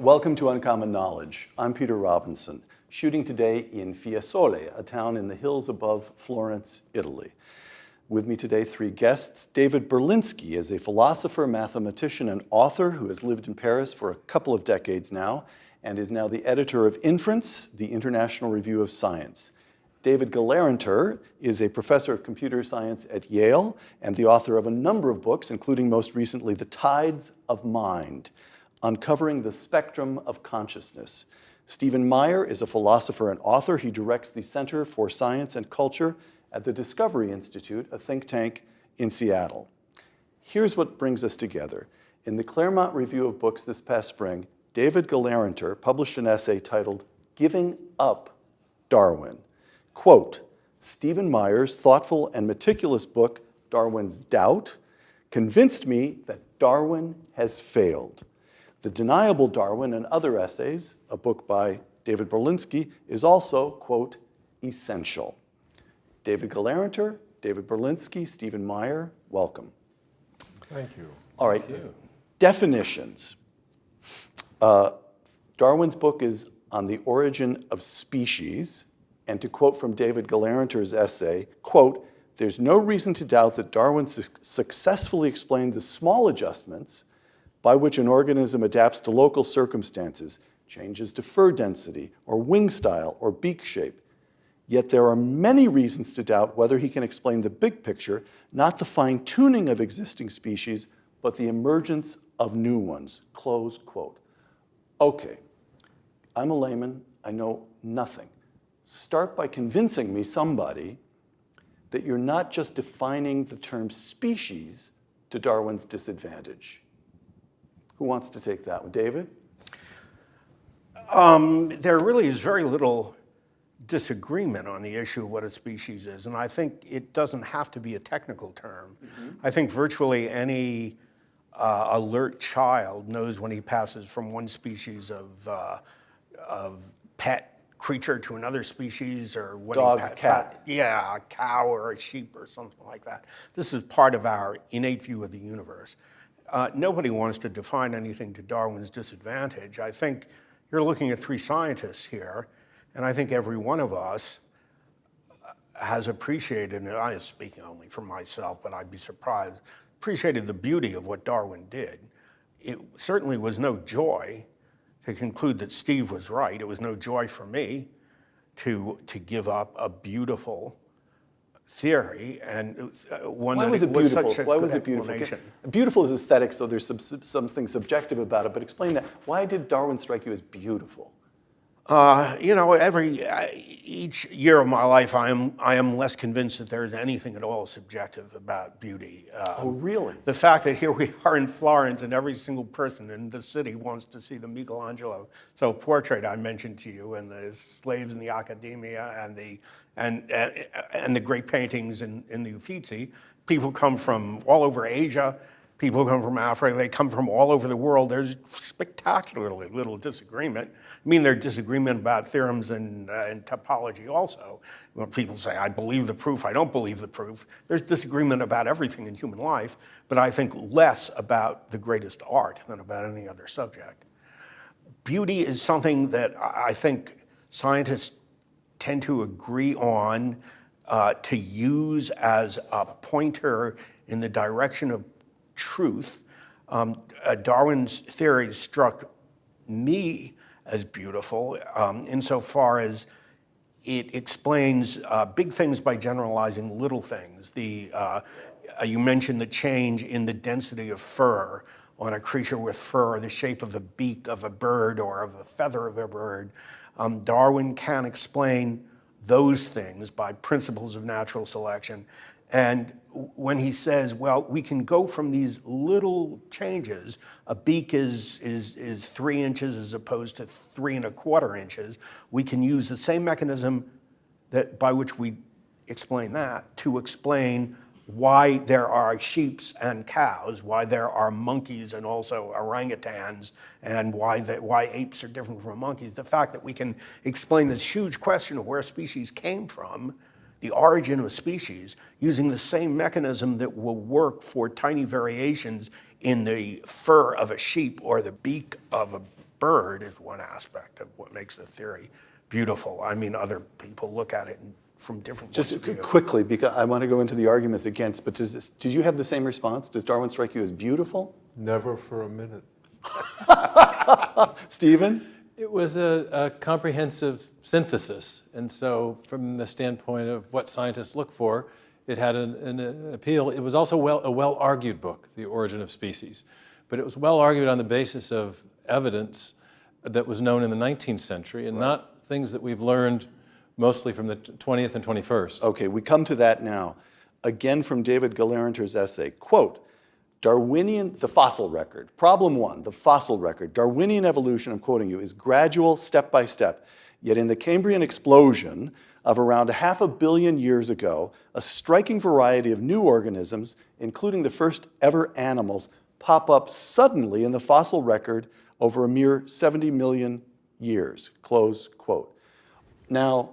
Welcome to Uncommon Knowledge. I'm Peter Robinson, shooting today in Fiesole, a town in the hills above Florence, Italy. With me today, three guests. David Berlinski is a philosopher, mathematician, and author who has lived in Paris for a couple of decades now and is now the editor of Inference, the International Review of Science. David Gelernter is a professor of computer science at Yale and the author of a number of books, including most recently The Tides of Mind, Uncovering the Spectrum of Consciousness. Stephen Meyer is a philosopher and author. He directs the Center for Science and Culture at the Discovery Institute, a think tank in Seattle. Here's what brings us together. In the Claremont Review of Books this past spring, David Gelernter published an essay titled Giving Up Darwin. Quote, Stephen Meyer's thoughtful and meticulous book, Darwin's Doubt, convinced me that Darwin has failed. The Deniable Darwin and Other Essays, a book by David Berlinski, is also, quote, essential. David Gelernter, David Berlinski, Stephen Meyer, welcome. Thank you. All right, definitions. Darwin's book is on the origin of species, and to quote from David Gelerner's essay, quote, there's no reason to doubt that Darwin successfully explained the small adjustments by which an organism adapts to local circumstances, changes to fur density, or wing style, or beak shape. Yet there are many reasons to doubt whether he can explain the big picture, not the fine-tuning of existing species, but the emergence of new ones, close quote. Okay, I'm a layman, I know nothing. Start by convincing me, somebody, that you're not just defining the term species to Darwin's disadvantage. Who wants to take that one? David? There really is very little disagreement on the issue of what a species is, and I think it doesn't have to be a technical term. Mm-hmm. I think virtually any alert child knows when he passes from one species of pet creature to another species, or when dog, cat. Yeah, a cow or a sheep or something like that. This is part of our innate view of the universe. Nobody wants to define anything to Darwin's disadvantage. I think you're looking at three scientists here, and I think every one of us has appreciated, and I am speaking only for myself, but I'd be surprised, appreciated the beauty of what Darwin did. It certainly was no joy to conclude that Steve was right. It was no joy for me to give up a beautiful theory, and one Why that was it was beautiful? such a Why good was it beautiful? explanation. Beautiful is aesthetic, so there's something subjective about it, but explain that. Why did Darwin strike you as beautiful? Each year of my life, I am less convinced that there's anything at all subjective about beauty. Oh, really? The fact that here we are in Florence, and every single person in the city wants to see the Michelangelo self-portrait I mentioned to you, and the slaves in the Accademia, and the great paintings in the Uffizi. People come from all over Asia. People come from Africa. They come from all over the world. There's spectacularly little disagreement. I mean, there's disagreement about theorems and topology also. When people say, I believe the proof, I don't believe the proof. There's disagreement about everything in human life, but I think less about the greatest art than about any other subject. Beauty is something that I think scientists tend to agree on to use as a pointer in the direction of truth. Darwin's theory struck me as beautiful insofar as it explains big things by generalizing little things. You mentioned the change in the density of fur on a creature with fur, the shape of the beak of a bird or of a feather of a bird. Darwin can explain those things by principles of natural selection. And when he says, well, we can go from these little changes, a beak is 3 inches as opposed to 3 1/4 inches, we can use the same mechanism by which we explain that to explain why there are sheep and cows, why there are monkeys and also orangutans, and why apes are different from monkeys. The fact that we can explain this huge question of where species came from, the origin of species, using the same mechanism that will work for tiny variations in the fur of a sheep or the beak of a bird is one aspect of what makes the theory beautiful. I mean, other people look at it from different points Just of view. quickly, because I want to go into the arguments against, but did you have the same response? Does Darwin strike you as beautiful? Never for a minute. Stephen? It was a comprehensive synthesis, and so from the standpoint of what scientists look for, it had an appeal. It was also a well-argued book, The Origin of Species, but it was well-argued on the basis of evidence that was known in the 19th century and not things that we've learned mostly from the 20th and 21st. Okay, we come to that now. Again from David Galanter's essay, quote, Darwinian, the fossil record, problem one, the fossil record, Darwinian evolution, I'm quoting you, is gradual, step by step. Yet in the Cambrian explosion of around 500 million years ago, a striking variety of new organisms, including the first ever animals, pop up suddenly in the fossil record over a mere 70 million years, close quote. Now,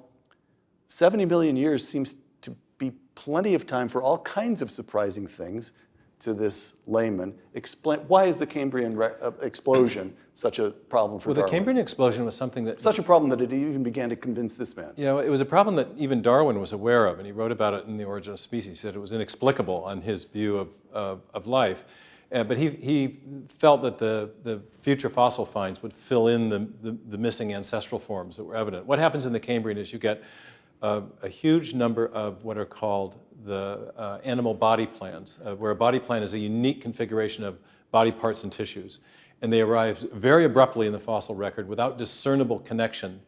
70 million years seems to be plenty of time for all kinds of surprising things to this layman. Explain, why is the Cambrian explosion such a problem for Darwin? The Cambrian explosion was something that... Such a problem that it even began to convince this man. Yeah, it was a problem that even Darwin was aware of, and he wrote about it in The Origin of Species. He said it was inexplicable on his view of life. But he felt that the future fossil finds would fill in the missing ancestral forms that were evident. What happens in the Cambrian is you get a huge number of what are called the animal body plans, where a body plan is a unique configuration of body parts and tissues. And they arrive very abruptly in the fossil record without discernible connection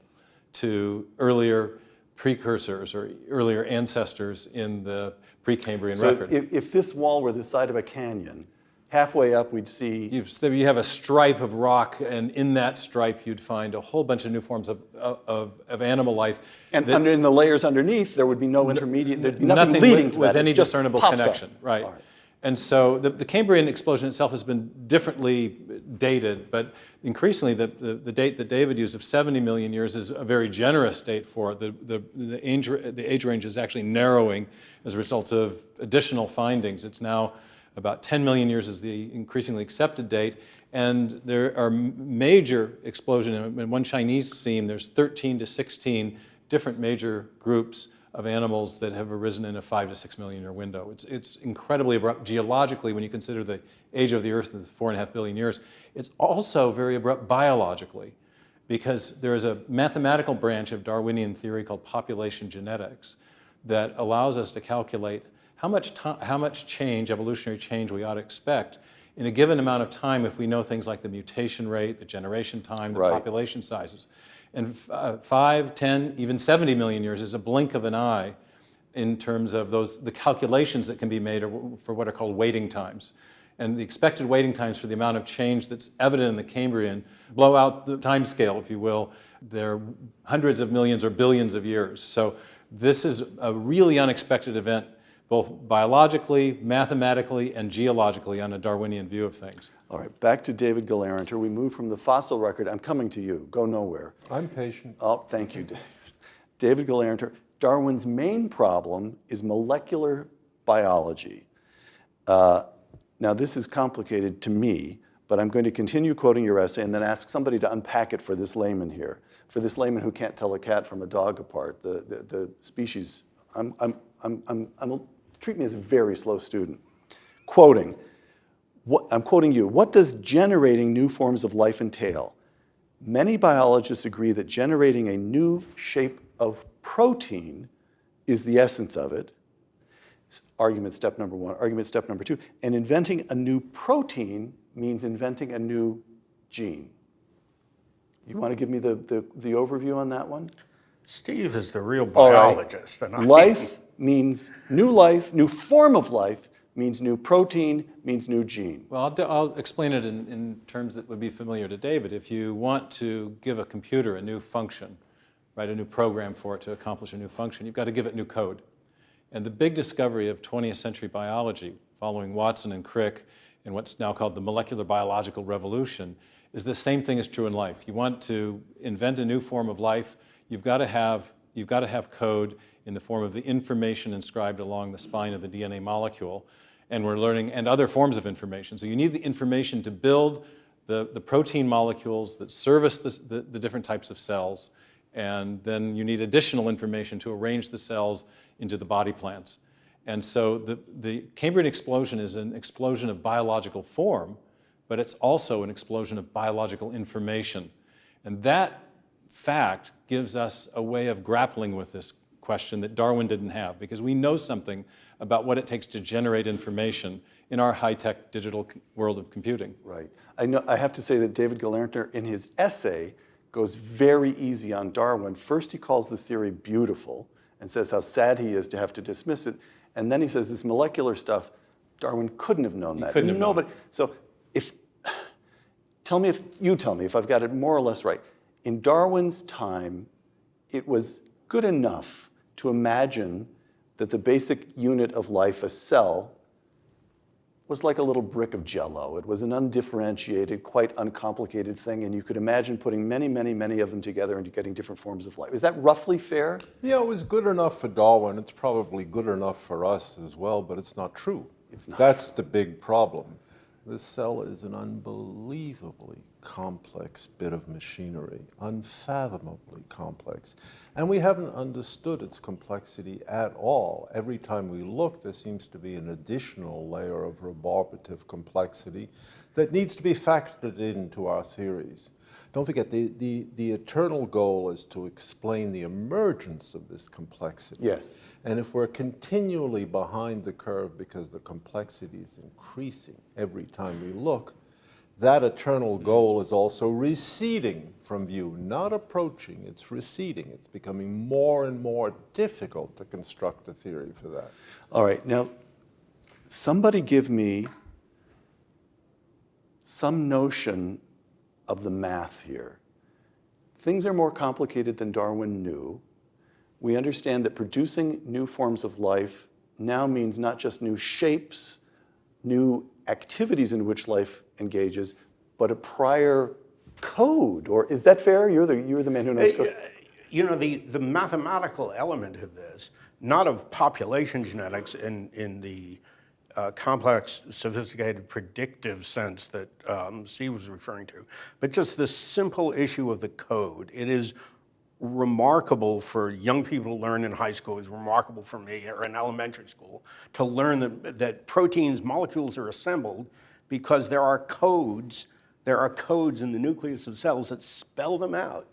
to earlier precursors or earlier ancestors in the Precambrian record. If this wall were the side of a canyon, halfway up we'd see... You have a stripe of rock, and in that stripe you'd find a whole bunch of new forms of animal life. And in the layers underneath, there would be no intermediate, there'd be nothing leading to that. With any It just discernible pops connection. up. Right. All right. And so the Cambrian explosion itself has been differently dated, but increasingly the date that David used of 70 million years is a very generous date for it. The age range is actually narrowing as a result of additional findings. It's now about 10 million years is the increasingly accepted date, and there are major explosions. In one Chinese seam, there's 13 to 16 different major groups of animals that have arisen in a 5 to 6 million year window. It's incredibly abrupt geologically when you consider the age of the Earth is 4.5 billion years. It's also very abrupt biologically, because there is a mathematical branch of Darwinian theory called population genetics that allows us to calculate how much change, evolutionary change, we ought to expect in a given amount of time if we know things like the mutation rate, the generation time, the population sizes. And 5, 10, even 70 million years is a blink of an eye in terms of the calculations that can be made for what are called waiting times. And the expected waiting times for the amount of change that's evident in the Cambrian blow out the time scale, if you will. They're hundreds of millions or billions of years. So this is a really unexpected event, both biologically, mathematically, and geologically on a Darwinian view of things. All right, back to David Galanter. We move from the fossil record. I'm coming to you. Go nowhere. I'm patient. Oh, thank you, David Galanter. Darwin's main problem is molecular biology. Now, this is complicated to me, but I'm going to continue quoting your essay and then ask somebody to unpack it for this layman here, for this layman who can't tell a cat from a dog apart. The species, treat me as a very slow student. Quoting, I'm quoting you, what does generating new forms of life entail? Many biologists agree that generating a new shape of protein is the essence of it. Argument step number one. Argument step number two. And inventing a new protein means inventing a new gene. You want to give me the overview on that one? Steve is the real biologist. All right. Life means new life, new form of life means new protein, means new gene. Well, I'll explain it in terms that would be familiar to David. If you want to give a computer a new function, write a new program for it to accomplish a new function, you've got to give it new code. And the big discovery of 20th century biology, following Watson and Crick and what's now called the molecular biological revolution, is the same thing is true in life. You want to invent a new form of life, you've got to have code in the form of the information inscribed along the spine of the DNA molecule, and we're learning, and other forms of information. So you need the information to build the protein molecules that service the different types of cells, and then you need additional information to arrange the cells into the body plans. And so the Cambrian explosion is an explosion of biological form, but it's also an explosion of biological information. And that fact gives us a way of grappling with this question that Darwin didn't have, because we know something about what it takes to generate information in our high-tech digital world of computing. Right. I have to say that David Galerntner, in his essay, goes very easy on Darwin. First, he calls the theory beautiful and says how sad he is to have to dismiss it. And then he says this molecular stuff, Darwin couldn't have known that. Couldn't have known. Nobody. So tell me if I've got it more or less right. In Darwin's time, it was good enough to imagine that the basic unit of life, a cell, was like a little brick of Jell-O. It was an undifferentiated, quite uncomplicated thing, and you could imagine putting many, many, many of them together and getting different forms of life. Is that roughly fair? Yeah, it was good enough for Darwin. It's probably good enough for us as well, but it's not true. It's not That's the big problem. The cell is an unbelievably complex bit of machinery, unfathomably complex. And we haven't understood its complexity at all. Every time we look, there seems to be an additional layer of rebarbative complexity that needs to be factored into our theories. Don't forget, the eternal goal is to explain the emergence of this complexity. Yes. And if we're continually behind the curve because the complexity is increasing every time we look, that eternal goal is also receding from view, not approaching, it's receding. It's becoming more and more difficult to construct a theory for that. All right, now, somebody give me some notion of the math here. Things are more complicated than Darwin knew. We understand that producing new forms of life now means not just new shapes, new activities in which life engages, but a prior code. Or is that fair? You're the man who knows code. You know, the mathematical element of this, not of population genetics in the complex, sophisticated, predictive sense that Steve was referring to, but just the simple issue of the code. It is remarkable for young people to learn in high school. It's remarkable for me, or in elementary school, to learn that proteins, molecules are assembled because there are codes. There are codes in the nucleus of cells that spell them out,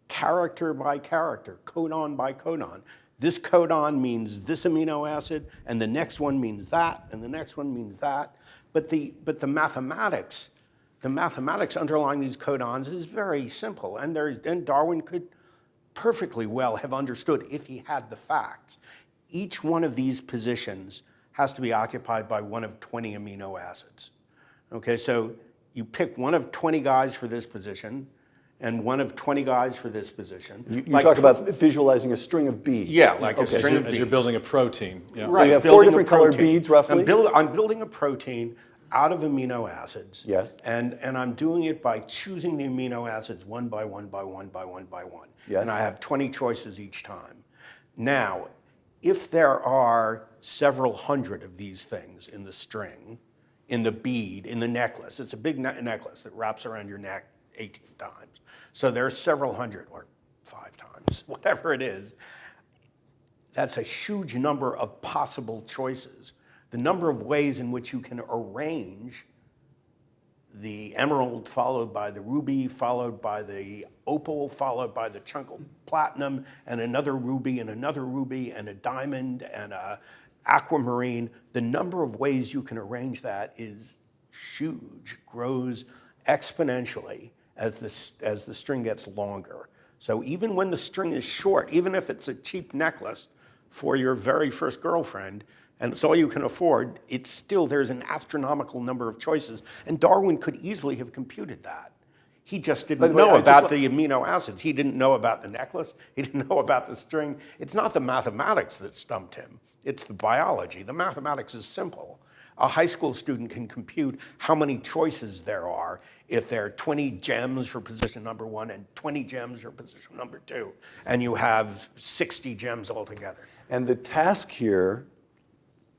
character by character, codon by codon. This codon means this amino acid, and the next one means that, and the next one means that. But the mathematics underlying these codons is very simple, and Darwin could perfectly well have understood if he had the facts. Each one of these positions has to be occupied by one of 20 amino acids. Okay, so you pick one of 20 guys for this position, and one of 20 guys for this position. You talk about visualizing a string of beads. Yeah, like a string of beads. As you're building a protein. Yeah. So you have four different colored beads, roughly? I'm building a protein out of amino acids. Yes. And I'm doing it by choosing the amino acids one by one by one by one by one. Yes. And I have 20 choices each time. Now, if there are several hundred of these things in the string, in the bead, in the necklace, it's a big necklace that wraps around your neck 18 times. So there are several hundred, or 5 times, whatever it is. That's a huge number of possible choices. The number of ways in which you can arrange the emerald followed by the ruby, followed by the opal, followed by the chunk of platinum, and another ruby, and a diamond, and a aquamarine. The number of ways you can arrange that is huge, grows exponentially as the string gets longer. So even when the string is short, even if it's a cheap necklace for your very first girlfriend, and it's all you can afford, it's still, there's an astronomical number of choices. And Darwin could easily have computed that. He just didn't know about the amino acids. He didn't know about the necklace. He didn't know about the string. It's not the mathematics that stumped him. It's the biology. The mathematics is simple. A high school student can compute how many choices there are if there are 20 gems for position number 1 and 20 gems for position number 2, and you have 60 gems altogether. And the task here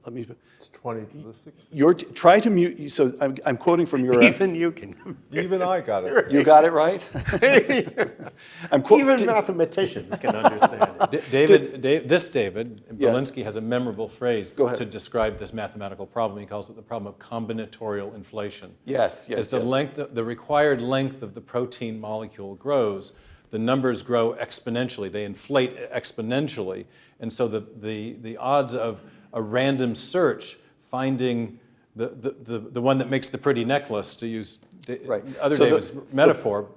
let me. It's 20 to the 60. Try to mute. So I'm quoting from your. Even you can. Even I got it. You got it right. Even mathematicians can understand it. David Yes. Berlinski has a memorable phrase Go ahead. to describe this mathematical problem. He calls it the problem of combinatorial inflation. Yes. As the required length of the protein molecule grows, the numbers grow exponentially. They inflate exponentially, and so the odds of a random search finding the one that makes the pretty necklace, to use David's metaphor,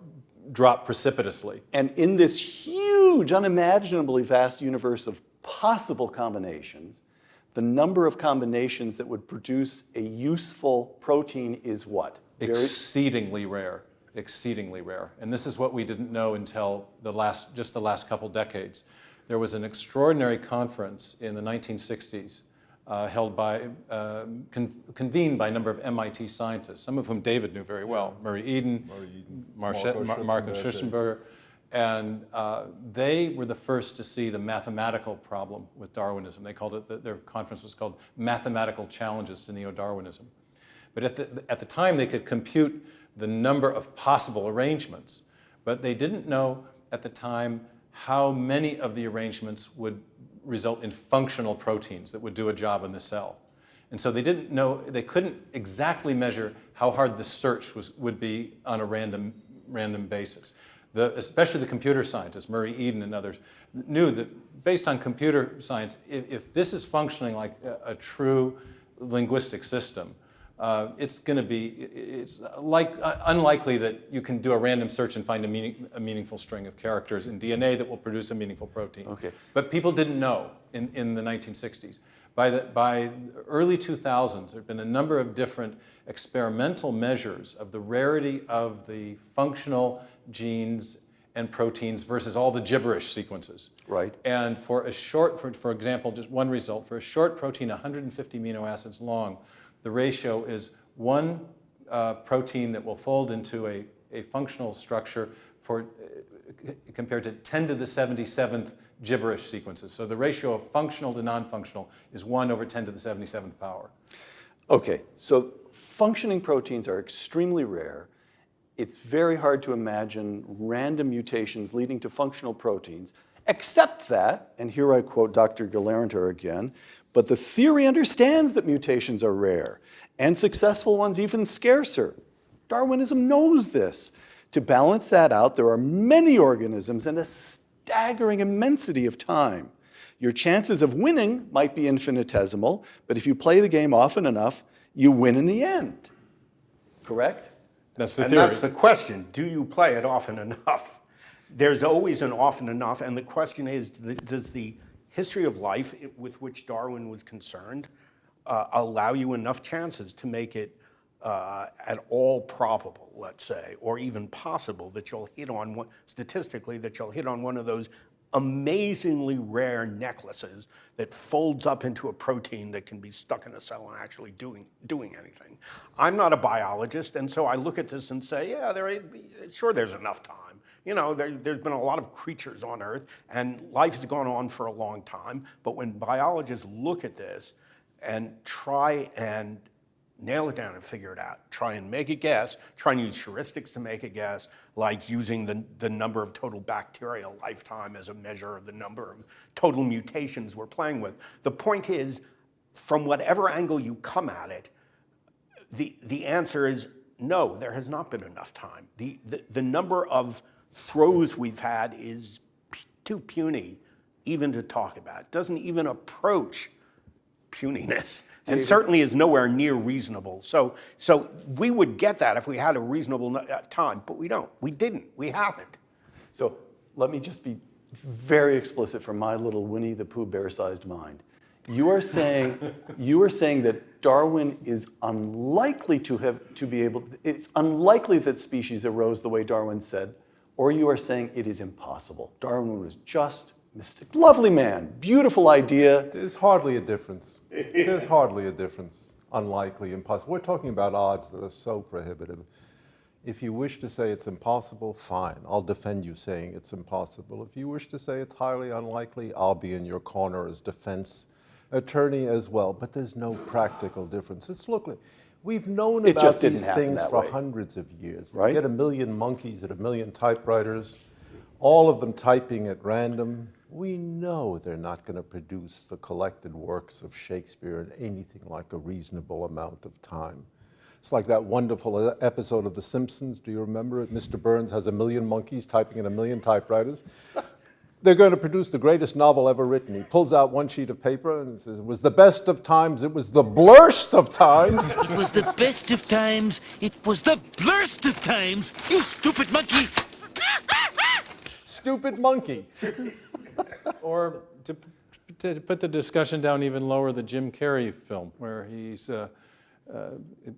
drop precipitously. And in this huge, unimaginably vast universe of possible combinations, the number of combinations that would produce a useful protein is what? Exceedingly rare. Exceedingly rare. And this is what we didn't know until the last couple decades. There was an extraordinary conference in the 1960s held by, convened by a number of MIT scientists, some of whom David knew very well, Murray Eden, Marco Schutzenberger, and they were the first to see the mathematical problem with Darwinism. They called it, their conference was called Mathematical Challenges to Neo-Darwinism. But at the time, they could compute the number of possible arrangements, but they didn't know at the time how many of the arrangements would result in functional proteins that would do a job in the cell. And so they didn't know, they couldn't exactly measure how hard the search would be on a random basis. Especially the computer scientists, Murray Eden and others, knew that based on computer science, if this is functioning like a true linguistic system, it's unlikely that you can do a random search and find a meaningful string of characters in DNA that will produce a meaningful protein. Okay. But people didn't know in the 1960s. By early 2000s, there have been a number of different experimental measures of the rarity of the functional genes and proteins versus all the gibberish sequences. Right. And for example, just one result, for a short protein 150 amino acids long, the ratio is one protein that will fold into a functional structure compared to 10 to the 77th gibberish sequences. So the ratio of functional to non-functional is 1 over 10 to the 77th power. Okay, so functioning proteins are extremely rare. It's very hard to imagine random mutations leading to functional proteins, except that, and here I quote Dr. Galanter again, but the theory understands that mutations are rare, and successful ones even scarcer. Darwinism knows this. To balance that out, there are many organisms and a staggering immensity of time. Your chances of winning might be infinitesimal, but if you play the game often enough, you win in the end. Correct? That's the And theory. that's the question. Do you play it often enough? There's always an often enough, and the question is, does the history of life with which Darwin was concerned allow you enough chances to make it at all probable, let's say, or even possible that you'll hit on one, statistically, that you'll hit on one of those amazingly rare necklaces that folds up into a protein that can be stuck in a cell and actually doing anything. I'm not a biologist, and so I look at this and say, yeah, sure, there's enough time. You know, there's been a lot of creatures on Earth, and life has gone on for a long time. But when biologists look at this and try and nail it down and figure it out, try and make a guess, try and use heuristics to make a guess, like using the number of total bacterial lifetime as a measure of the number of total mutations we're playing with. The point is, from whatever angle you come at it, the answer is no, there has not been enough time. The number of throws we've had is too puny even to talk about. It doesn't even approach puniness, and certainly is nowhere near reasonable. So we would get that if we had a reasonable time, but we don't. We didn't. We haven't. So let me just be very explicit from my little Winnie the Pooh bear-sized mind. You are saying that Darwin is unlikely it's unlikely that species arose the way Darwin said, or you are saying it is impossible. Darwin was just mystic. Lovely man, beautiful idea. There's hardly a difference. There's hardly a difference. Unlikely, impossible. We're talking about odds that are so prohibitive. If you wish to say it's impossible, fine. I'll defend you saying it's impossible. If you wish to say it's highly unlikely, I'll be in your corner as defense attorney as well, but there's no practical difference. Look, we've known It about just didn't these happen things that for way. hundreds of years. Right. You get a million monkeys at a million typewriters, all of them typing at random. We know they're not going to produce the collected works of Shakespeare in anything like a reasonable amount of time. It's like that wonderful episode of The Simpsons. Do you remember it? Mr. Burns has a million monkeys typing in a million typewriters. They're going to produce the greatest novel ever written. He pulls out one sheet of paper and says, it was the best of times, it was the blurst of times. It was the best of times. It was the blurst of times. You stupid monkey. Stupid monkey. Or to put the discussion down even lower, the Jim Carrey film, where he's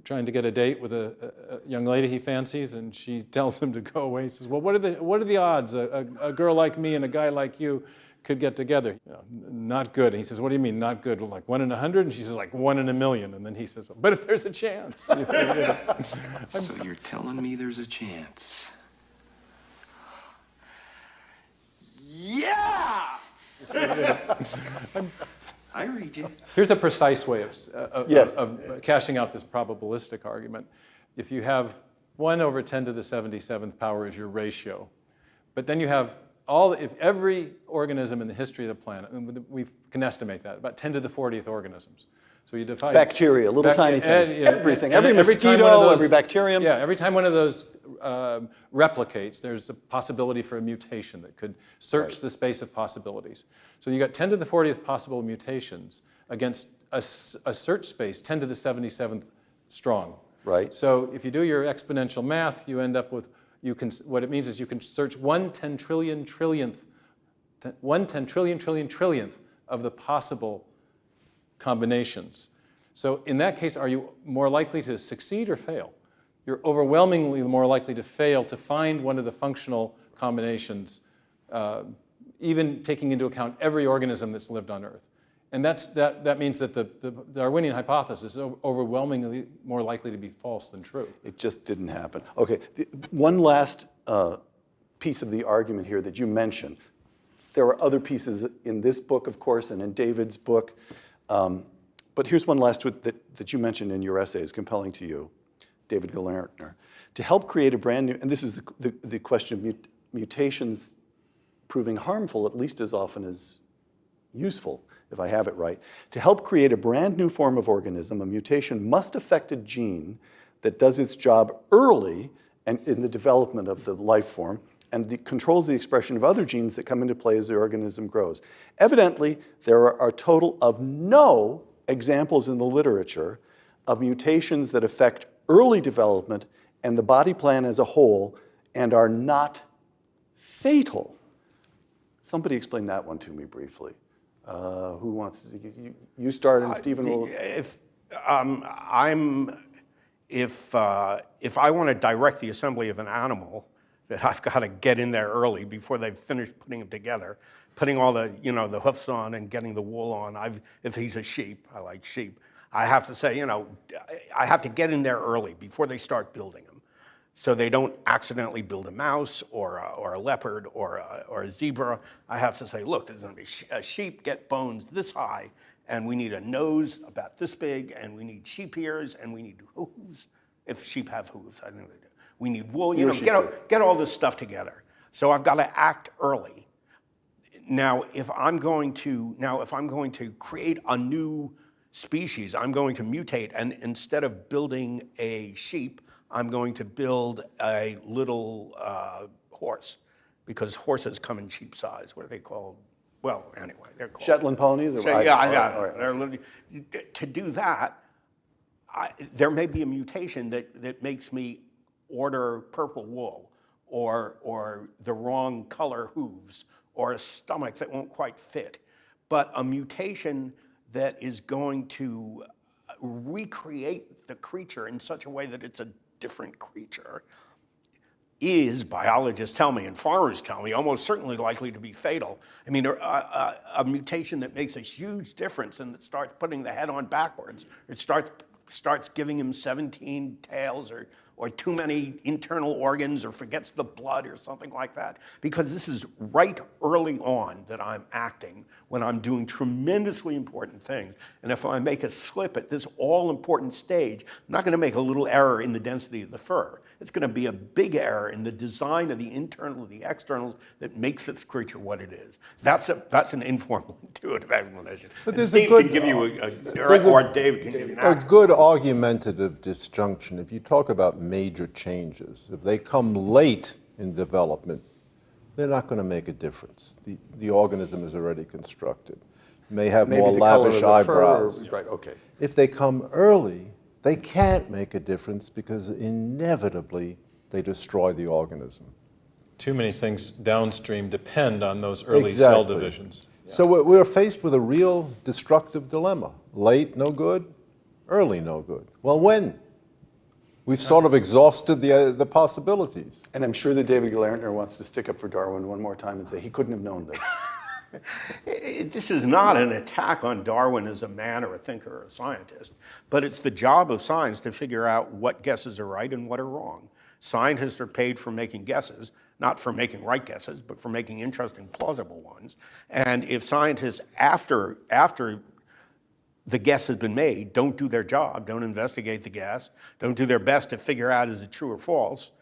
trying to get a date with a young lady he fancies, and she tells him to go away. He says, well, what are the odds a girl like me and a guy like you could get together? You know, not good. And he says, what do you mean, not good? Well, like 1 in 100? And she says, like 1 in a million. And then he says, but if there's a chance. So you're telling me there's a chance? Yeah! I read you. Here's a precise way Yes. of cashing out this probabilistic argument. If you have 1 over 10 to the 77th power is your ratio, but then you have if every organism in the history of the planet, and we can estimate that, about 10 to the 40th organisms. So you divide Bacteria, little tiny things, everything, every time mosquito, one of those- every bacterium. Yeah, every time one of those replicates, there's a possibility for a mutation that could search the space of possibilities. So you got 10 to the 40th possible mutations against a search space 10 to the 77th strong. Right. So if you do your exponential math, you end up with, what it means is you can search 1 10 trillion trillionth of the possible combinations. So in that case, are you more likely to succeed or fail? You're overwhelmingly more likely to fail to find one of the functional combinations, even taking into account every organism that's lived on Earth. And that means that the Darwinian hypothesis is overwhelmingly more likely to be false than true. It just didn't happen. Okay, one last piece of the argument here that you mentioned. There are other pieces in this book, of course, and in David's book. But here's one last that you mentioned in your essay is compelling to you, David Galertner. To help create a brand new, and this is the question of mutations proving harmful at least as often as useful, if I have it right. To help create a brand new form of organism, a mutation must affect a gene that does its job early and in the development of the life form and controls the expression of other genes that come into play as the organism grows. Evidently, there are a total of no examples in the literature of mutations that affect early development and the body plan as a whole and are not fatal. Somebody explain that one to me briefly. Who wants to? You start, and Stephen will. If I want to direct the assembly of an animal, that I've got to get in there early before they've finished putting them together, putting all the the hoofs on and getting the wool on. If he's a sheep, I like sheep. I have to say, I have to get in there early before they start building them, so they don't accidentally build a mouse or a leopard or a zebra. I have to say, look, there's going to be a sheep, get bones this high, and we need a nose about this big, and we need sheep ears, and we need hooves, if sheep have hooves. I think they do. We need wool. Get all this stuff together. So I've got to act early. Now, if I'm going to create a new species, I'm going to mutate, and instead of building a sheep, I'm going to build a little horse, because horses come in sheep size. What are they called? Well, anyway, they're called Shetland ponies? Or To do that, there may be a mutation that makes me order purple wool, or the wrong color hooves, or a stomach that won't quite fit. But a mutation that is going to recreate the creature in such a way that it's a different creature is, biologists tell me and farmers tell me, almost certainly likely to be fatal. I mean, a mutation that makes a huge difference and that starts putting the head on backwards, it starts giving him 17 tails or too many internal organs or forgets the blood or something like that. Because this is right early on that I'm acting when I'm doing tremendously important things. And if I make a slip at this all-important stage, I'm not going to make a little error in the density of the fur. It's going to be a big error in the design of the internal and the externals that makes this creature what it is. That's an informal, intuitive explanation. But And there's Steve a good, can give you or David can give you an a actual. good argumentative disjunction. If you talk about major changes, if they come late in development, they're not going to make a difference. The organism is already constructed. May have Maybe more the color of lavish the fur, eyebrows. right, okay. If they come early, they can't make a difference because inevitably they destroy the organism. Too many things downstream depend on those early cell divisions. So we're faced with a real destructive dilemma. Late, no good. Early, no good. Well, when? We've sort of exhausted the possibilities. And I'm sure that David Glartner wants to stick up for Darwin one more time and say he couldn't have known this. This is not an attack on Darwin as a man or a thinker or a scientist, but it's the job of science to figure out what guesses are right and what are wrong. Scientists are paid for making guesses, not for making right guesses, but for making interesting, plausible ones. And if scientists, after the guess has been made, don't do their job, don't investigate the guess, don't do their best to figure out is it true or false,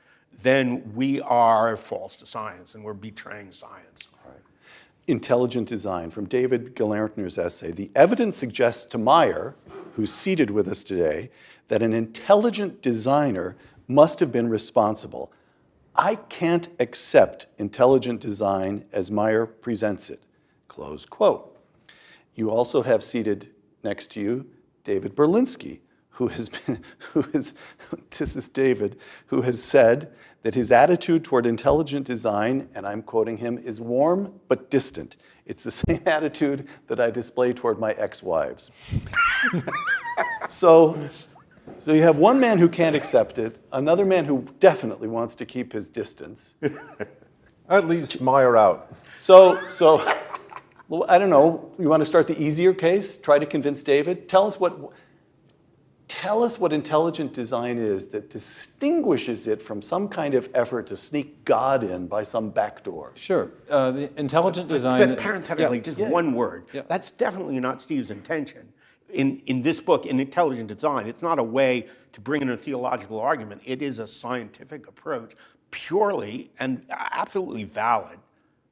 then we are false to science and we're betraying science. Intelligent design, from David Glartner's essay. The evidence suggests to Meyer, who's seated with us today, that an intelligent designer must have been responsible. I can't accept intelligent design as Meyer presents it. Close quote. You also have seated next to you David Berlinski, this is David, who has said that his attitude toward intelligent design, and I'm quoting him, is warm but distant. It's the same attitude that I display toward my ex-wives. So you have one man who can't accept it, another man who definitely wants to keep his distance. That leaves Meyer out. So well, I don't know, you want to start the easier case? Try to convince David? Tell us what intelligent design is that distinguishes it from some kind of effort to sneak God in by some back door. Sure. The intelligent design... But parenthetically, just one word. Yeah. That's definitely not Steve's intention. In this book, in Intelligent Design, it's not a way to bring in a theological argument. It is a scientific approach, purely and absolutely valid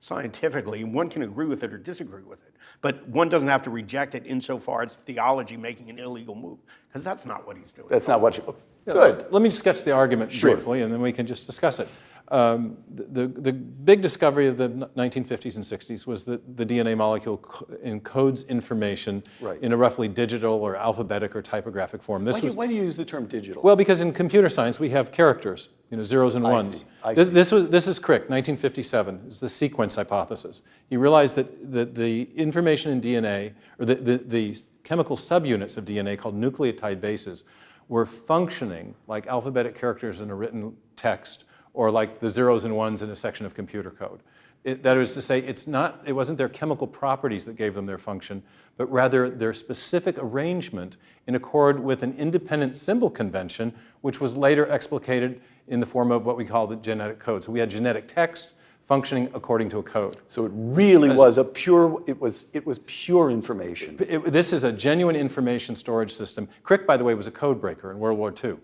scientifically. One can agree with it or disagree with it, but one doesn't have to reject it insofar as theology making an illegal move, because that's not what he's doing. That's not what you... Good. Let me sketch the argument briefly, and then we can just discuss it. The big discovery of the 1950s and 60s was that the DNA molecule encodes information in a roughly digital or alphabetic or typographic form. Why do you use the term digital? Well, because in computer science we have characters, zeros and ones. I see. This is Crick, 1957. It's the sequence hypothesis. He realized that the information in DNA, or the chemical subunits of DNA called nucleotide bases, were functioning like alphabetic characters in a written text, or like the zeros and ones in a section of computer code. That is to say, it wasn't their chemical properties that gave them their function, but rather their specific arrangement in accord with an independent symbol convention, which was later explicated in the form of what we call the genetic code. So we had genetic text functioning according to a code. So it really was it was pure information. This is a genuine information storage system. Crick, by the way, was a code breaker in World War II.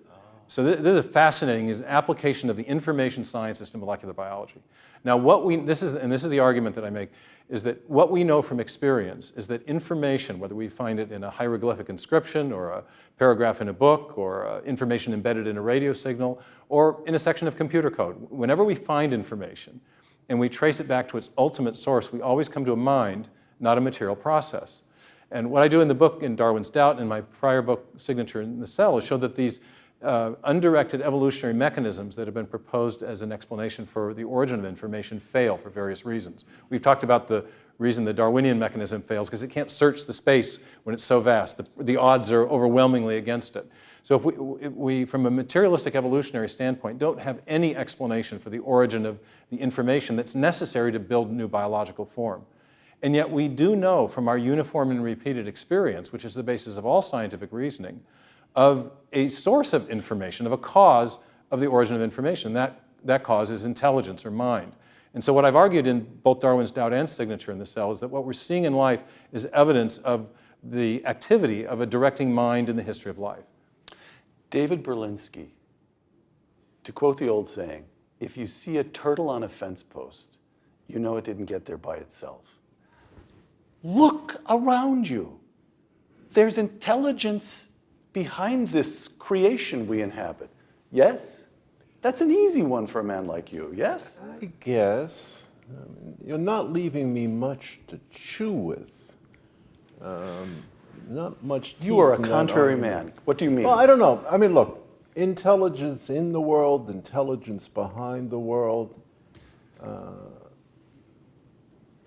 So this is fascinating, is an application of the information sciences to molecular biology. Now this is the argument that I make, is that what we know from experience is that information, whether we find it in a hieroglyphic inscription or a paragraph in a book or information embedded in a radio signal or in a section of computer code, whenever we find information and we trace it back to its ultimate source, we always come to a mind, not a material process. And what I do in the book, in Darwin's Doubt, and my prior book, Signature in the Cell, is show that these undirected evolutionary mechanisms that have been proposed as an explanation for the origin of information fail for various reasons. We've talked about the reason the Darwinian mechanism fails, because it can't search the space when it's so vast. The odds are overwhelmingly against it. So if we, from a materialistic evolutionary standpoint, don't have any explanation for the origin of the information that's necessary to build new biological form. And yet we do know from our uniform and repeated experience, which is the basis of all scientific reasoning, of a source of information, of a cause of the origin of information. That causes intelligence or mind. And so what I've argued in both Darwin's Doubt and Signature in the Cell is that what we're seeing in life is evidence of the activity of a directing mind in the history of life. David Berlinski, to quote the old saying, if you see a turtle on a fence post, you know it didn't get there by itself. Look around you. There's intelligence behind this creation we inhabit. Yes? That's an easy one for a man like you, yes? I guess. You're not leaving me much to chew with. Not much teeth You are a in that contrary argument. man. What do you mean? Well, I don't know. I mean, look, intelligence in the world, intelligence behind the world.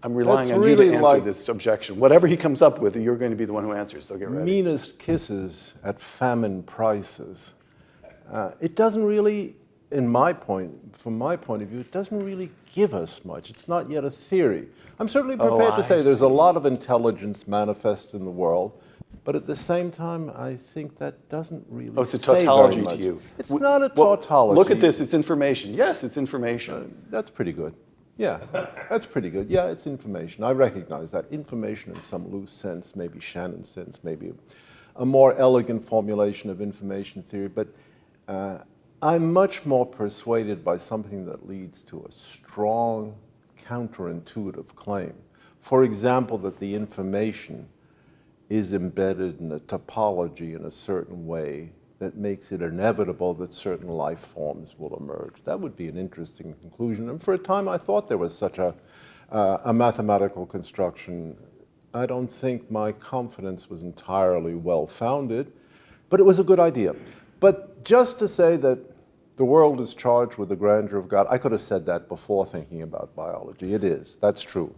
I'm relying That's on you really to answer like- this objection. Whatever he comes up with, you're going to be the one who answers, so get ready. Meanest kisses at famine prices. It doesn't really, from my point of view, it doesn't really give us much. It's not yet a theory. I'm certainly prepared to say there's a lot of intelligence manifest in the world, but at the same time, I think that doesn't really Oh, it's a say very tautology much. to you. It's not a Well, tautology. look at this, it's information. Yes, it's information. That's pretty good. Yeah, that's pretty good. Yeah, it's information. I recognize that. Information in some loose sense, maybe Shannon sense, maybe a more elegant formulation of information theory, but I'm much more persuaded by something that leads to a strong counterintuitive claim. For example, that the information is embedded in a topology in a certain way that makes it inevitable that certain life forms will emerge. That would be an interesting conclusion. And for a time, I thought there was such a mathematical construction. I don't think my confidence was entirely well-founded, but it was a good idea. But just to say that the world is charged with the grandeur of God, I could have said that before thinking about biology. It is. That's true.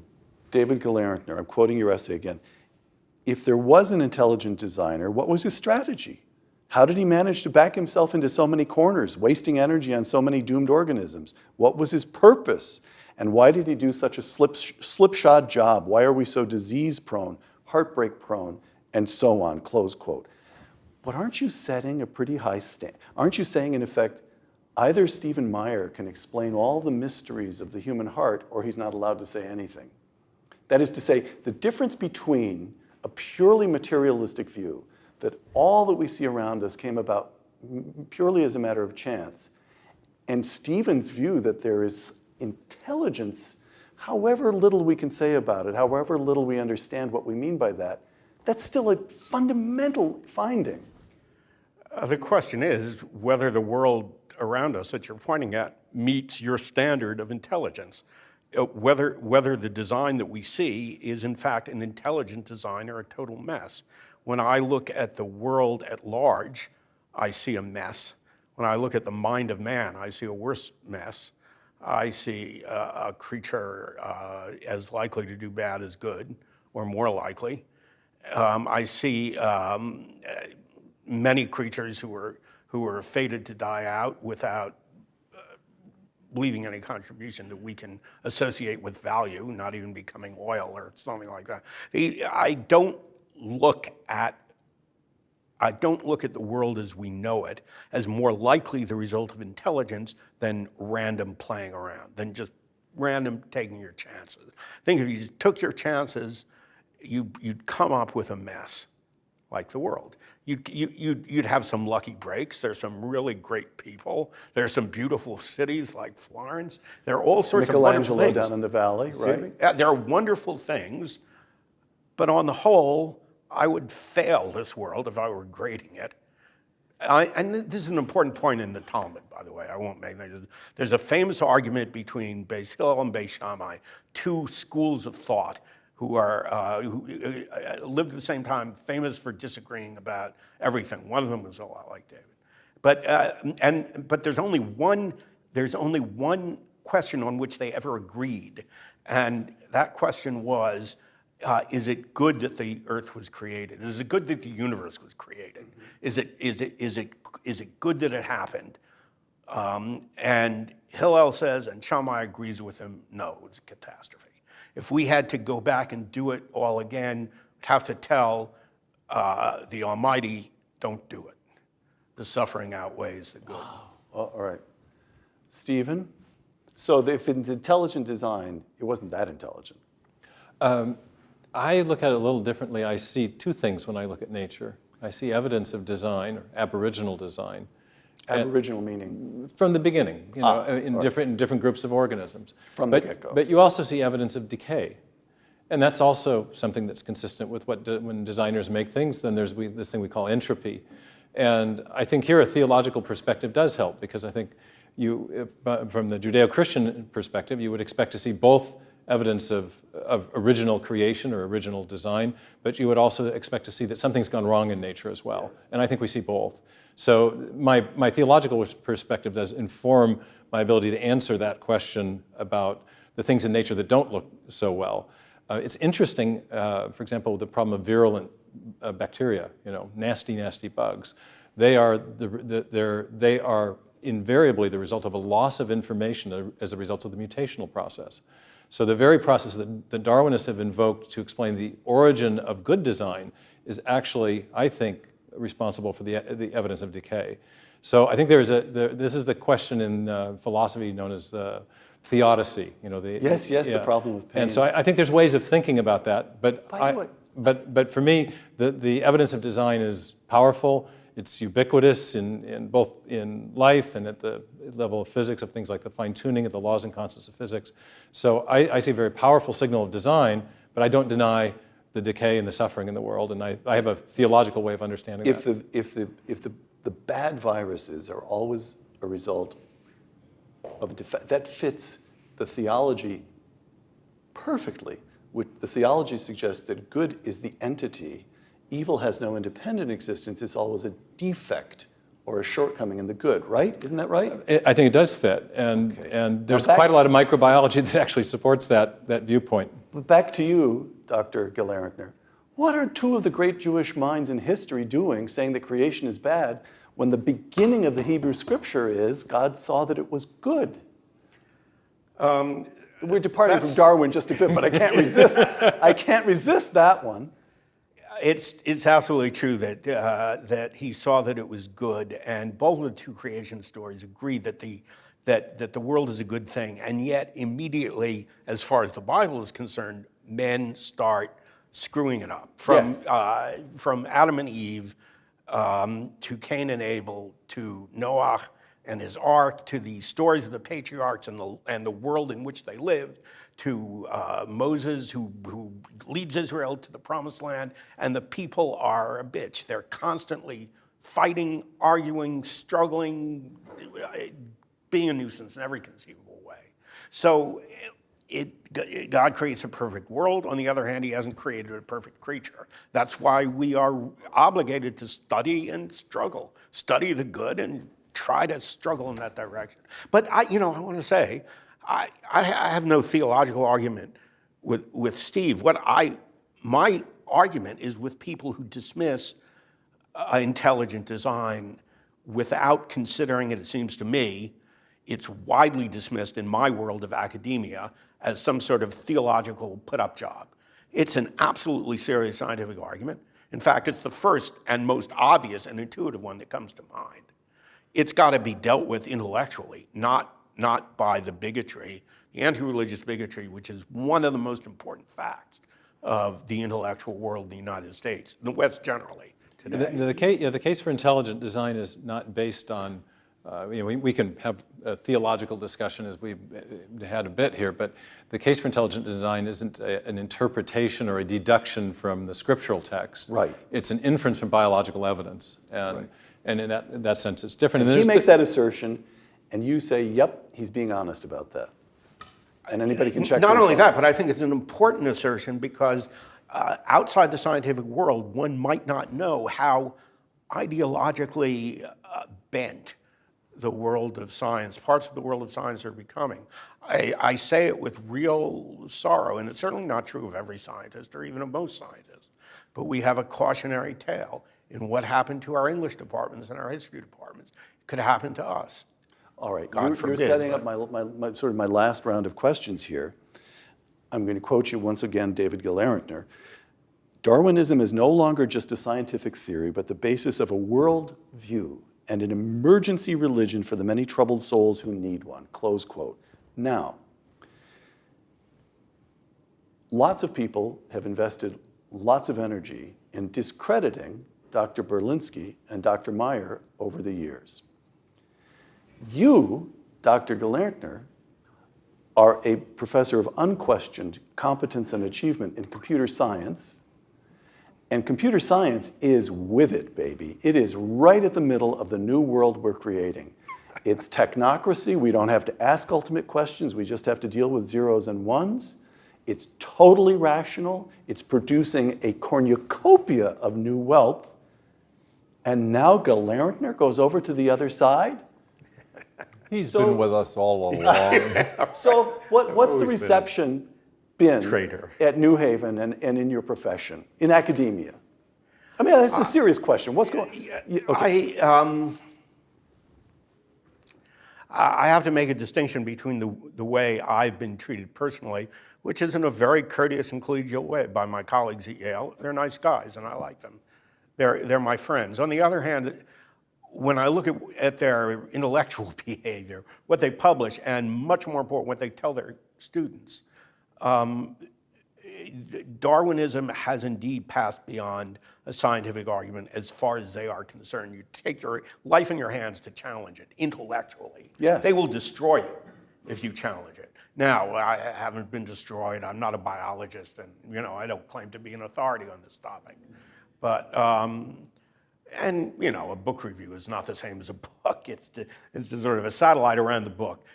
David Galerntner, I'm quoting your essay again. If there was an intelligent designer, what was his strategy? How did he manage to back himself into so many corners, wasting energy on so many doomed organisms? What was his purpose? And why did he do such a slipshod job? Why are we so disease-prone, heartbreak-prone, and so on, close quote. But aren't you setting a pretty high standard? Aren't you saying, in effect, either Stephen Meyer can explain all the mysteries of the human heart, or he's not allowed to say anything? That is to say, the difference between a purely materialistic view, that all that we see around us came about purely as a matter of chance, and Stephen's view that there is intelligence, however little we can say about it, however little we understand what we mean by that, that's still a fundamental finding. The question is whether the world around us that you're pointing at meets your standard of intelligence. Whether the design that we see is in fact an intelligent design or a total mess. When I look at the world at large, I see a mess. When I look at the mind of man, I see a worse mess. I see a creature as likely to do bad as good, or more likely. I see many creatures who are fated to die out without leaving any contribution that we can associate with value, not even becoming oil or something like that. I don't look at the world as we know it as more likely the result of intelligence than random playing around, than just random taking your chances. I think if you took your chances, you'd come up with a mess like the world. You'd have some lucky breaks. There's some really great people. There's some beautiful cities like Florence. There are all sorts of wonderful things. Michelangelo down in the valley, right? There are wonderful things, but on the whole, I would fail this world if I were grading it. And this is an important point in the Talmud, by the way. I won't make that. There's a famous argument between Beis Hillel and Beis Shammai, two schools of thought who lived at the same time, famous for disagreeing about everything. One of them was a lot like David. But there's only one question on which they ever agreed, and that question was, is it good that the earth was created? Is it good that the universe was created? Is it good that it happened? And Hillel says, and Shammai agrees with him, no, it's a catastrophe. If we had to go back and do it all again, we'd have to tell the Almighty, don't do it. The suffering outweighs the good. All right. Stephen? So if it's intelligent design, it wasn't that intelligent. I look at it a little differently. I see two things when I look at nature. I see evidence of design, or aboriginal design. Aboriginal meaning? From the beginning, in different groups of organisms. From the get-go. But you also see evidence of decay. And that's also something that's consistent with when designers make things, then there's this thing we call entropy. And I think here a theological perspective does help, because I think from the Judeo-Christian perspective, you would expect to see both evidence of original creation or original design, but you would also expect to see that something's gone wrong in nature as well. And I think we see both. So my theological perspective does inform my ability to answer that question about the things in nature that don't look so well. It's interesting, for example, the problem of virulent bacteria, nasty, nasty bugs. They are invariably the result of a loss of information as a result of the mutational process. So the very process that Darwinists have invoked to explain the origin of good design is actually, I think, responsible for the evidence of decay. So I think this is the question in philosophy known as theodicy. Yes, the problem of pain. And so I think there's ways of thinking about that. But for me, the evidence of design is powerful. It's ubiquitous in both in life and at the level of physics, of things like the fine-tuning of the laws and constants of physics. So I see a very powerful signal of design, but I don't deny the decay and the suffering in the world, and I have a theological way of understanding that. If the bad viruses are always a result of that fits the theology perfectly. The theology suggests that good is the entity. Evil has no independent existence. It's always a defect or a shortcoming in the good, right? Isn't that right? I think it does fit, and there's quite a lot of microbiology that actually supports that viewpoint. Back to you, Dr. Gillerinkner. What are two of the great Jewish minds in history doing, saying that creation is bad, when the beginning of the Hebrew Scripture is God saw that it was good? We're departing from Darwin just a bit, but I can't resist. I can't resist that one. It's absolutely true that he saw that it was good, and both of the two creation stories agree that the world is a good thing, and yet immediately, as far as the Bible is concerned, men start screwing it up. From Adam and Eve to Cain and Abel to Noah and his ark to the stories of the patriarchs and the world in which they lived, to Moses, who leads Israel to the promised land, and the people are a bitch. They're constantly fighting, arguing, struggling, being a nuisance in every conceivable way. So God creates a perfect world. On the other hand, he hasn't created a perfect creature. That's why we are obligated to study and struggle, study the good and try to struggle in that direction. But I want to say, I have no theological argument with Steve. My argument is with people who dismiss intelligent design without considering it seems to me, it's widely dismissed in my world of academia as some sort of theological put-up job. It's an absolutely serious scientific argument. In fact, it's the first and most obvious and intuitive one that comes to mind. It's got to be dealt with intellectually, not by the bigotry, the anti-religious bigotry, which is one of the most important facts of the intellectual world in the United States, in the West generally today. The case for intelligent design is not based on, we can have a theological discussion as we've had a bit here, but the case for intelligent design isn't an interpretation or a deduction from the scriptural text. Right. It's an inference from biological evidence, and in that sense it's different. And he makes that assertion, and you say, yep, he's being honest about that. And anybody can check. Not only that, but I think it's an important assertion because outside the scientific world, one might not know how ideologically bent the world of science, parts of the world of science are becoming. I say it with real sorrow, and it's certainly not true of every scientist or even of most scientists, but we have a cautionary tale in what happened to our English departments and our history departments. It could happen to us. All right, God forbid, you're setting up my last round of questions here. I'm going to quote you once again, David Gillerinkner. Darwinism is no longer just a scientific theory, but the basis of a world view and an emergency religion for the many troubled souls who need one, close quote. Now, lots of people have invested lots of energy in discrediting Dr. Berlinski and Dr. Meyer over the years. You, Dr. Gelerntner, are a professor of unquestioned competence and achievement in computer science, and computer science is with it, baby. It is right at the middle of the new world we're creating. It's technocracy. We don't have to ask ultimate questions. We just have to deal with zeros and ones. It's totally rational. It's producing a cornucopia of new wealth. And now Gelerntner goes over to the other side? He's been with us all along. So what's the reception been traitor. at New Haven and in your profession, in academia? I mean, that's a serious question. What's going on? Okay. I have to make a distinction between the way I've been treated personally, which is in a very courteous and collegial way by my colleagues at Yale. They're nice guys, and I like them. They're my friends. On the other hand, when I look at their intellectual behavior, what they publish, and much more important, what they tell their students, Darwinism has indeed passed beyond a scientific argument as far as they are concerned. You take your life in your hands to challenge it intellectually. Yes. They will destroy you if you challenge it. Now, I haven't been destroyed. I'm not a biologist, and I don't claim to be an authority on this topic. But and a book review is not the same as a book. It's sort of a satellite around the book.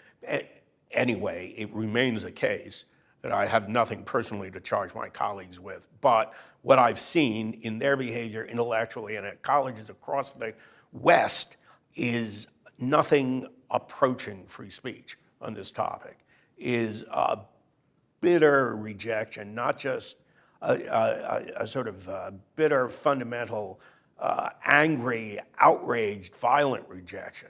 Anyway, it remains the case that I have nothing personally to charge my colleagues with. But what I've seen in their behavior intellectually and at colleges across the West is nothing approaching free speech on this topic, is a bitter rejection, not just a sort of bitter, fundamental, angry, outraged, violent rejection,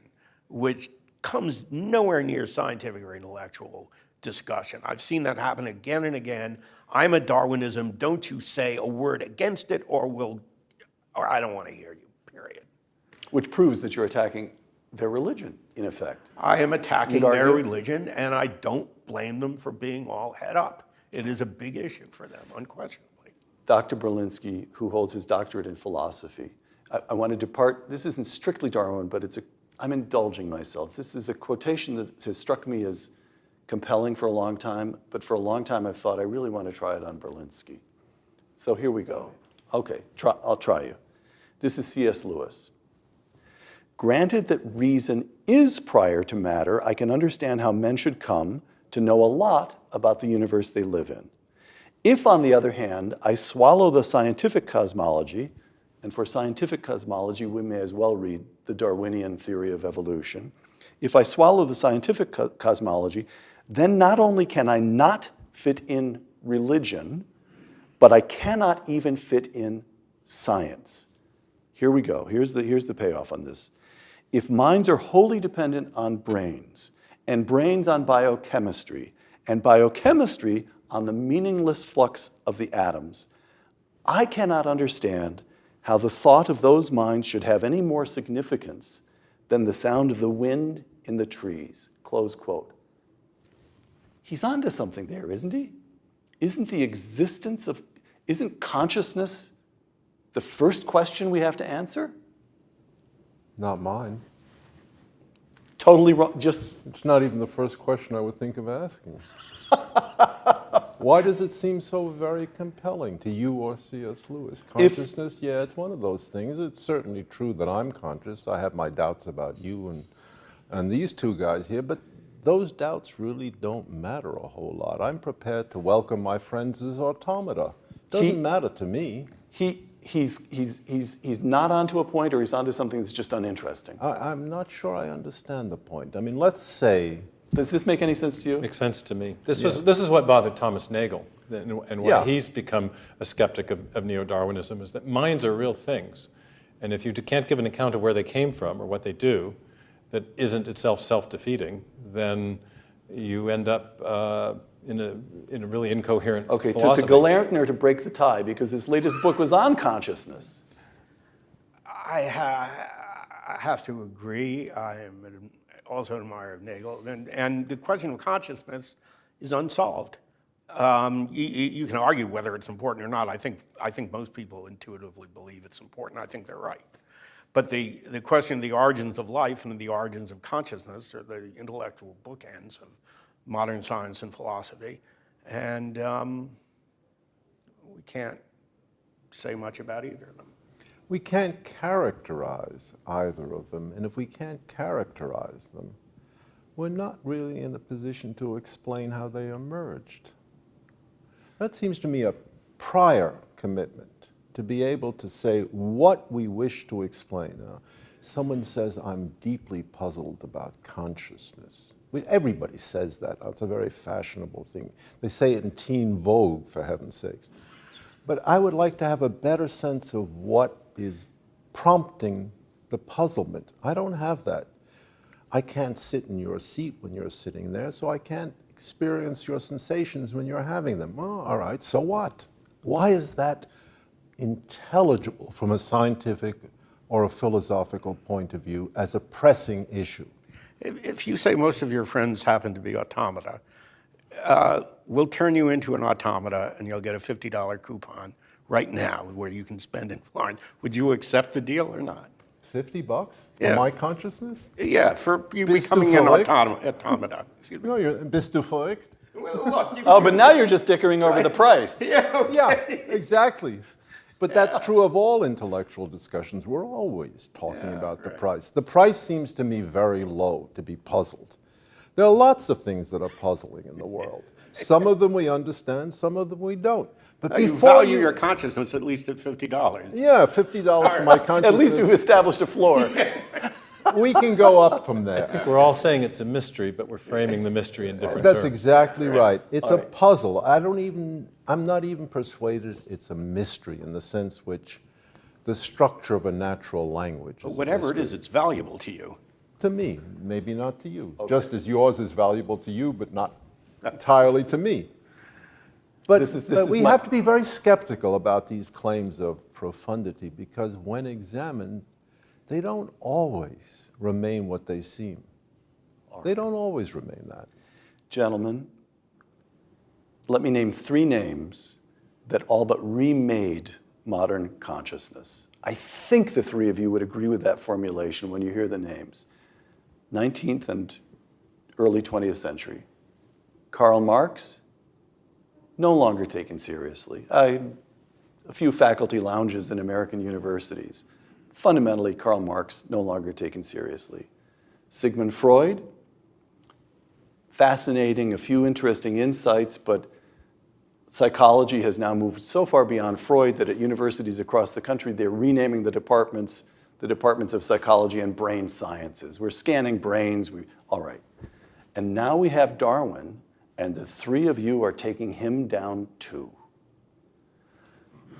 which comes nowhere near scientific or intellectual discussion. I've seen that happen again and again. I'm a Darwinism. Don't you say a word against it, or I don't want to hear you, period. Which proves that you're attacking their religion, in effect. I am attacking You'd their argue? religion, and I don't blame them for being all head up. It is a big issue for them, unquestionably. Dr. Berlinski, who holds his doctorate in philosophy, I want to depart. This isn't strictly Darwin, but I'm indulging myself. This is a quotation that has struck me as compelling for a long time, but for a long time I've thought I really want to try it on Berlinski. So here we go. Okay, I'll try you. This is C.S. Lewis. Granted that reason is prior to matter, I can understand how men should come to know a lot about the universe they live in. If, on the other hand, I swallow the scientific cosmology, and for scientific cosmology, we may as well read the Darwinian theory of evolution. If I swallow the scientific cosmology, then not only can I not fit in religion, but I cannot even fit in science. Here we go. Here's the payoff on this. If minds are wholly dependent on brains, and brains on biochemistry, and biochemistry on the meaningless flux of the atoms, I cannot understand how the thought of those minds should have any more significance than the sound of the wind in the trees, close quote. He's onto something there, isn't he? Isn't consciousness the first question we have to answer? Not mine. Totally wrong, It's not even the first question I would think of asking. Why does it seem so very compelling to you or C.S. Lewis? Consciousness, yeah, it's one of those things. It's certainly true that I'm conscious. I have my doubts about you and these two guys here, but those doubts really don't matter a whole lot. I'm prepared to welcome my friends as automata. Doesn't matter to me. He's not onto a point, or he's onto something that's just uninteresting. I'm not sure I understand the point. I mean, let's say... Does this make any sense to you? Makes sense to me. This is what bothered Thomas Nagel, and why he's become a skeptic of neo-Darwinism, is that minds are real things. And if you can't give an account of where they came from or what they do that isn't itself self-defeating, then you end up in a really incoherent philosophy. To Gelerntner to break the tie, because his latest book was on consciousness. I I have to agree. I am also an admirer of Nagel. And the question of consciousness is unsolved. You can argue whether it's important or not. I think most people intuitively believe it's important. I think they're right. But the question of the origins of life and the origins of consciousness are the intellectual bookends of modern science and philosophy. And we can't say much about either of them. We can't characterize either of them, and if we can't characterize them, we're not really in a position to explain how they emerged. That seems to me a prior commitment, to be able to say what we wish to explain. Someone says, I'm deeply puzzled about consciousness. Everybody says that. It's a very fashionable thing. They say it in teen vogue, for heaven's sakes. But I would like to have a better sense of what is prompting the puzzlement. I don't have that. I can't sit in your seat when you're sitting there, so I can't experience your sensations when you're having them. Oh, all right, so what? Why is that intelligible from a scientific or a philosophical point of view as a pressing issue? If you say most of your friends happen to be automata, we'll turn you into an automata and you'll get a $50 coupon right now where you can spend in Florence. Would you accept the deal or not? $50 for Yeah. my consciousness? Yeah, for you Bist du becoming an verrückt? automata. Excuse me. No, bist du verrückt? Well, look, you- Oh, but now you're just dickering over the price. Yeah, exactly. But that's true of all intellectual discussions. We're always talking about the price. The price seems to me very low to be puzzled. There are lots of things that are puzzling in the world. Some of them we understand, some of them we don't. But you before value your consciousness at least at $50. Yeah, $50 for my At consciousness. least we've established a floor. We can go up from there. We're all saying it's a mystery, but we're framing the mystery in different That's terms. exactly right. It's a puzzle. I'm not even persuaded it's a mystery in the sense which the structure of a natural language is. Whatever it is, it's valuable to you. To me, maybe not to you. Just as yours is valuable to you, but not entirely to me. But, This is we my- have to be very skeptical about these claims of profundity because when examined, they don't always remain what they seem. They don't always remain that. Gentlemen, let me name 3 names that all but remade modern consciousness. I think the 3 of you would agree with that formulation when you hear the names. 19th and early 20th century. Karl Marx, no longer taken seriously. A few faculty lounges in American universities. Fundamentally, Karl Marx, no longer taken seriously. Sigmund Freud, fascinating, a few interesting insights, but psychology has now moved so far beyond Freud that at universities across the country, they're renaming the departments of psychology and brain sciences. We're scanning brains, all right. And now we have Darwin, and the 3 of you are taking him down too.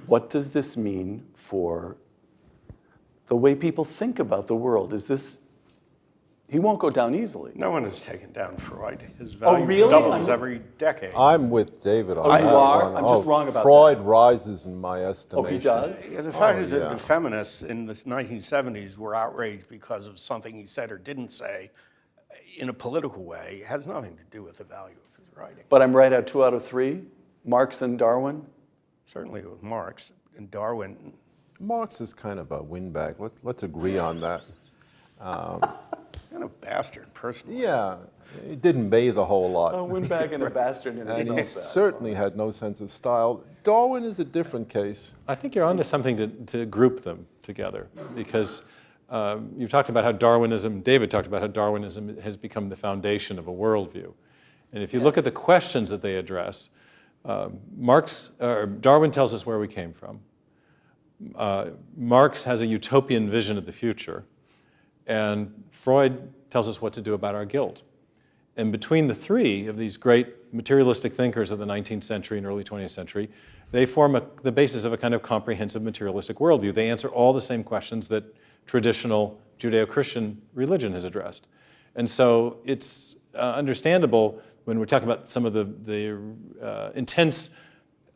What does this mean for the way people think about the world? He won't go down easily. No one has taken down Freud. His value really? doubles every decade. I'm with David on you that are? one. I'm just wrong about Freud rises in my Oh, estimation. he does? Yeah, the fact is that yeah. the feminists in the 1970s were outraged because of something he said or didn't say in a political way. It has nothing to do with the value of his writing. But I'm right at 2 out of 3, Marx and Darwin. Certainly with Marx and Darwin. Marx is kind of a windbag. Let's agree on that. Kind of bastard, personally. Yeah, he didn't bathe a whole lot. A windbag and a bastard in And he his spell certainly had no sense of style. Darwin is a different case. I think you're onto something to group them together because you've talked about how David talked about how Darwinism has become the foundation of a worldview. And if you look at the questions that they address, Darwin tells us where we came from. Marx has a utopian vision of the future. And Freud tells us what to do about our guilt. And between the 3 of these great materialistic thinkers of the 19th century and early 20th century, they form the basis of a kind of comprehensive materialistic worldview. They answer all the same questions that traditional Judeo-Christian religion has addressed. And so it's understandable when we're talking about some of the intense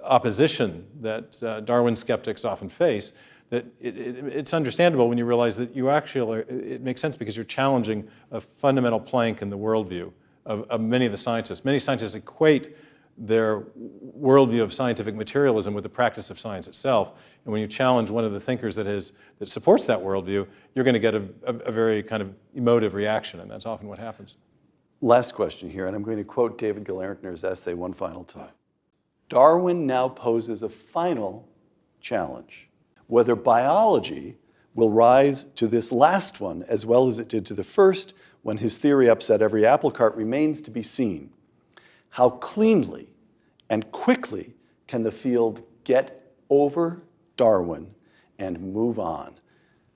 opposition that Darwin skeptics often face, that it's understandable when you realize that you actually, it makes sense because you're challenging a fundamental plank in the worldview of many of the scientists. Many scientists equate their worldview of scientific materialism with the practice of science itself. And when you challenge one of the thinkers that supports that worldview, you're going to get a very kind of emotive reaction, and that's often what happens. Last question here, and I'm going to quote David Gelernter's essay one final time. Darwin now poses a final challenge. Whether biology will rise to this last one as well as it did to the first when his theory upset every apple cart remains to be seen. How cleanly and quickly can the field get over Darwin and move on?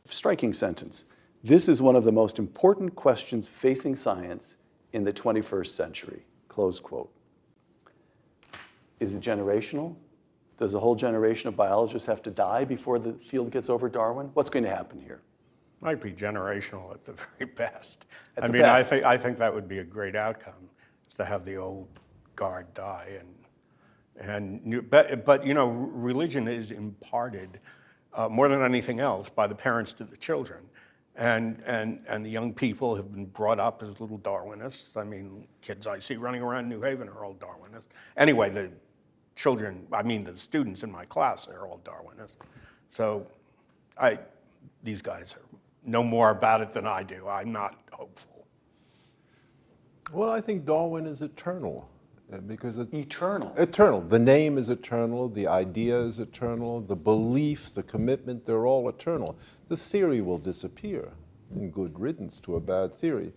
Striking sentence. This is one of the most important questions facing science in the 21st century. Close quote. Is it generational? Does a whole generation of biologists have to die before the field gets over Darwin? What's going to happen here? Might be generational at the very best. At the best. I think that would be a great outcome, is to have the old guard die. But you know, religion is imparted more than anything else by the parents to the children. And the young people have been brought up as little Darwinists. I mean, kids I see running around New Haven are all Darwinists. Anyway, the students in my class are all Darwinists. So these guys know more about it than I do. I'm not hopeful. Well, I think Darwin is eternal. Because Eternal. Eternal. The name is eternal, the idea is eternal, the belief, the commitment, they're all eternal. The theory will disappear, and good riddance to a bad theory.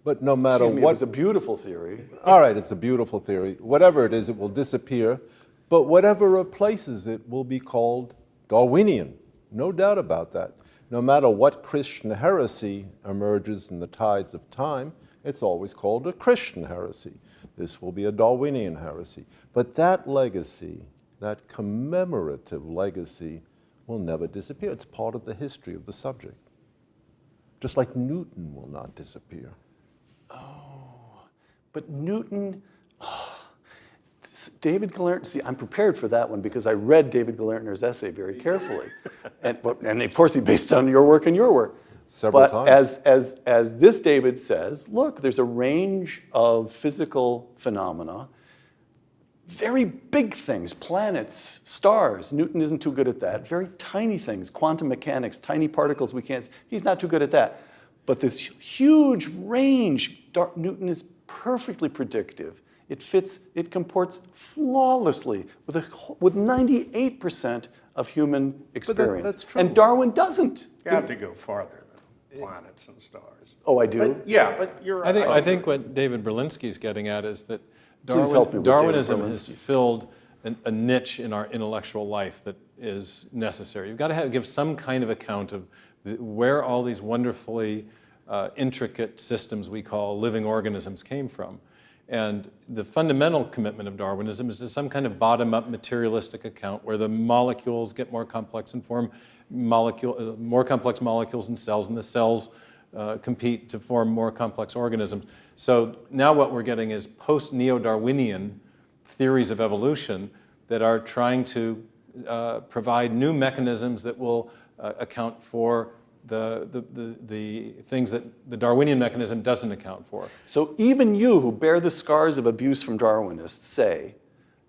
But no matter Excuse me, what... it was a beautiful theory. All right, it's a beautiful theory. Whatever it is, it will disappear. But whatever replaces it will be called Darwinian. No doubt about that. No matter what Christian heresy emerges in the tides of time, it's always called a Christian heresy. This will be a Darwinian heresy. But that legacy, that commemorative legacy, will never disappear. It's part of the history of the subject. Just like Newton will not disappear. But Newton, David Gelernter, see, I'm prepared for that one because I read David Gelernter's essay very carefully. and of course, he based on your work and your work. Several times. As this David says, look, there's a range of physical phenomena, very big things, planets, stars. Newton isn't too good at that. Very tiny things, quantum mechanics, tiny particles we can't see. He's not too good at that. But this huge range, Newton is perfectly predictive. It comports flawlessly with 98% of human experience. That's true. And Darwin doesn't. You have to go farther than planets and stars. Oh, I do? But you're right. I think what David Berlinski's getting at is that Please help me with David Darwinism has Berlinski. filled a niche in our intellectual life that is necessary. You've got to give some kind of account of where all these wonderfully intricate systems we call living organisms came from. And the fundamental commitment of Darwinism is to some kind of bottom-up materialistic account where the molecules get more complex and form more complex molecules in cells, and the cells compete to form more complex organisms. So now what we're getting is post-neo-Darwinian theories of evolution that are trying to provide new mechanisms that will account for the things that the Darwinian mechanism doesn't account for. So even you who bear the scars of abuse from Darwinists say,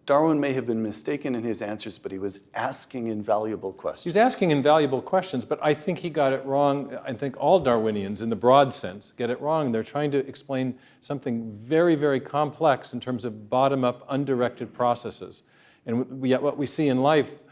Darwin may have been mistaken in his answers, but he was asking invaluable questions. He's asking invaluable questions, but I think he got it wrong. I think all Darwinians, in the broad sense, get it wrong. They're trying to explain something very, very complex in terms of bottom-up, undirected processes. And yet what we see in life,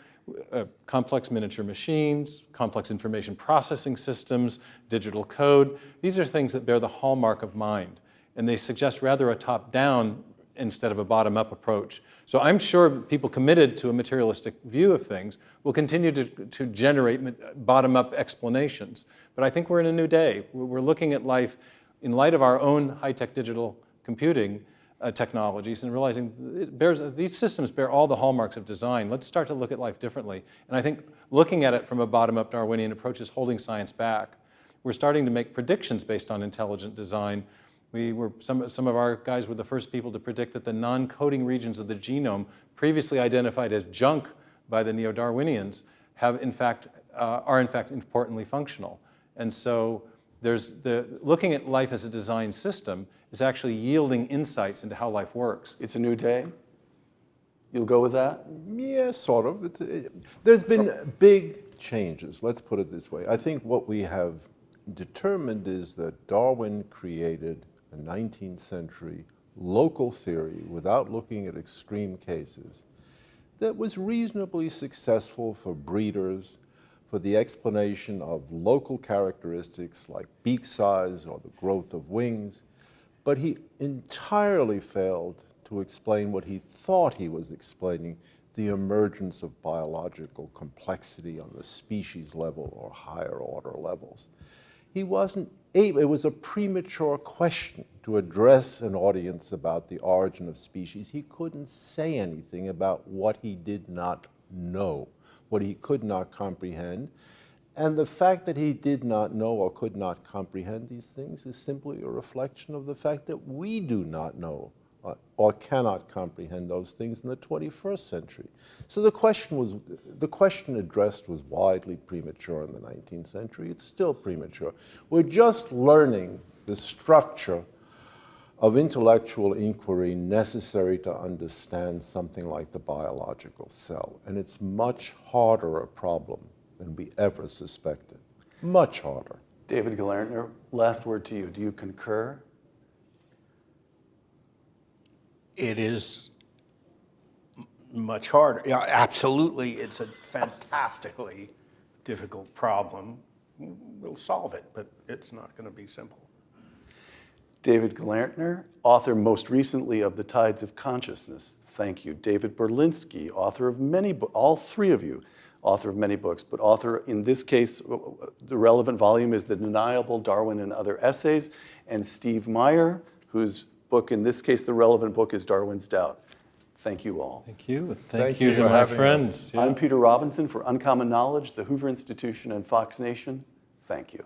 complex miniature machines, complex information processing systems, digital code, these are things that bear the hallmark of mind. And they suggest rather a top-down instead of a bottom-up approach. So I'm sure people committed to a materialistic view of things will continue to generate bottom-up explanations. But I think we're in a new day. We're looking at life in light of our own high-tech digital computing technologies and realizing these systems bear all the hallmarks of design. Let's start to look at life differently. And I think looking at it from a bottom-up Darwinian approach is holding science back. We're starting to make predictions based on intelligent design. Some of our guys were the first people to predict that the non-coding regions of the genome, previously identified as junk by the neo-Darwinians, have in fact are in fact importantly functional. And so looking at life as a design system is actually yielding insights into how life works. It's a new day? You'll go with that? Yeah, sort of. There's been big changes, let's put it this way. I think what we have determined is that Darwin created a 19th century local theory without looking at extreme cases that was reasonably successful for breeders, for the explanation of local characteristics like beak size or the growth of wings, but he entirely failed to explain what he thought he was explaining, the emergence of biological complexity on the species level or higher order levels. He wasn't able, it was a premature question to address an audience about the origin of species. He couldn't say anything about what he did not know, what he could not comprehend. And the fact that he did not know or could not comprehend these things is simply a reflection of the fact that we do not know or cannot comprehend those things in the 21st century. So the question addressed was widely premature in the 19th century. It's still premature. We're just learning the structure of intellectual inquiry necessary to understand something like the biological cell. And it's much harder a problem than we ever suspected. Much harder. David Galertner, last word to you. Do you concur? It is much harder. Yeah, absolutely, it's a fantastically difficult problem. We'll solve it, but it's not going to be simple. David Galertner, author most recently of The Tides of Consciousness. Thank you. David Berlinski, author of many books, all three of you, author of many books, but author, in this case, the relevant volume is The Deniable Darwin and Other Essays, and Steve Meyer, whose book, in this case, the relevant book is Darwin's Doubt. Thank you all. Thank you. Thank you you to for my having friends. Yeah. I'm Peter Robinson for Uncommon Knowledge, the Hoover Institution, and Fox Nation. Thank you.